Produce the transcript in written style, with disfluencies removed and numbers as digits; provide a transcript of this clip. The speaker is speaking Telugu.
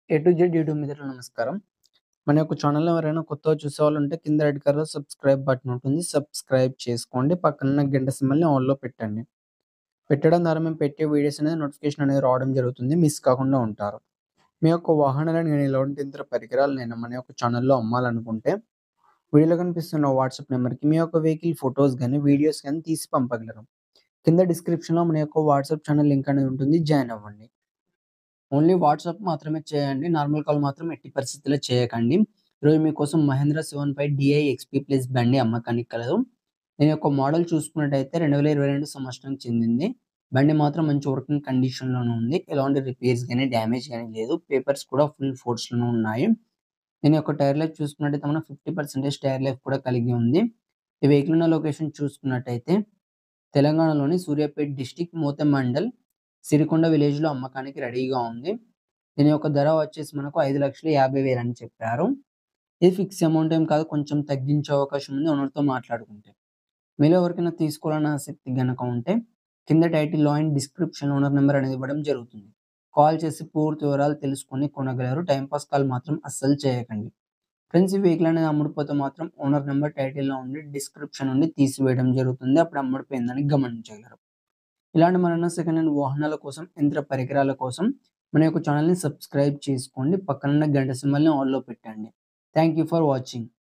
ఏ టు జెడ్ యూట్యూబ్ మిత్రులకు నమస్కారం. మన యొక్క ఛానల్‌లో ఎవరైనా కొత్తగా చూసేవాళ్ళుంటే కింద రెడ్ కలర్‌లో సబ్స్క్రైబ్ బటన్ ఉంటుంది. సబ్స్క్రైబ్ చేసుకోండి. పక్కనున్న గంట సింబల్‌ని ఆల్‌లో పెట్టండి. పెట్టడం ద్వారా మేము పెట్టే వీడియోస్ అనేది నోటిఫికేషన్ అనేది రావడం జరుగుతుంది. మిస్ కాకుండా ఉంటారు. మీ యొక్క వాహనాలను గాని ఎలాంటి ఇతర పరికరాలనైనా మన యొక్క ఛానల్‌లో అమ్మాలనుకుంటే వీడియోలో కనిపిస్తున్న వాట్సాప్ నంబర్‌కి మీ యొక్క వెహికల్ ఫోటోస్ గాని, వీడియోస్ గాని తీసి పంపగలరు. కింద డిస్క్రిప్షన్‌లో మన యొక్క వాట్సాప్ ఛానల్ లింక్ అనేది ఉంటుంది. జాయిన్ అవ్వండి. ఓన్లీ వాట్సాప్ మాత్రమే చేయండి. నార్మల్ కాల్ మాత్రం ఎట్టి పరిస్థితిలో చేయకండి. ఈరోజు మీకోసం మహేంద్ర 75 డీఐ ఎక్స్‌పీ ప్లస్ బండి అమ్మకానికి కలదు. దీని యొక్క మోడల్ చూసుకున్నట్టయితే 2022 సంవత్సరానికి చెందింది. బండి మాత్రం మంచి వర్కింగ్ కండిషన్‌లోనే ఉంది. ఎలాంటి రిపేర్స్ గాని, డ్యామేజ్ గాని లేదు. పేపర్స్ కూడా ఫుల్ ఫోర్స్‌లోనే ఉన్నాయి. దీని యొక్క టైర్ లైఫ్ చూసుకున్నట్టయితే మనం 50% టైర్ లైఫ్ కూడా కలిగి ఉంది. ఈ వెహికల్ ఉన్న లొకేషన్ చూసుకున్నట్టయితే తెలంగాణలోని సూర్యాపేట్ డిస్ట్రిక్ట్ మోతె మండల్ సిరికొండ విలేజ్‌లో అమ్మకానికి రెడీగా ఉంది. దీని యొక్క ధర వచ్చేసి మనకు 5,50,000 అని చెప్పారు. ఇది ఫిక్స్ అమౌంట్ ఏం కాదు. కొంచెం తగ్గించే అవకాశం ఉంది ఓనర్‌తో మాట్లాడుకుంటే. మీలో ఎవరికైనా తీసుకోవాలని ఆసక్తి గనక ఉంటే కింద టైటిల్‌లో అండ్ డిస్క్రిప్షన్‌లో ఓనర్ నంబర్ అనేది ఇవ్వడం జరుగుతుంది. కాల్ చేసి పూర్తి వివరాలు తెలుసుకొని కొనగలరు. టైమ్ పాస్ కాల్ మాత్రం అస్సలు చేయకండి. ఫ్రెండ్స్, ఈ వెహికల్ అనేది అమ్ముడుపోతే మాత్రం ఓనర్ నంబర్ టైటిల్‌లో ఉండి డిస్క్రిప్షన్ నుండి తీసివేయడం జరుగుతుంది. అప్పుడు అమ్ముడుపోయిందని గమనించగలరు. ఇలాంటి మరెన్నో సెకండ్ హ్యాండ్ వాహనాల కోసం, యంత్ర పరికరాల కోసం మన యొక్క ఛానెల్‌ని సబ్స్క్రైబ్ చేసుకోండి. పక్కనున్న గంట సింబల్‌ని ఆల్‌లో పెట్టండి. Thank you for watching.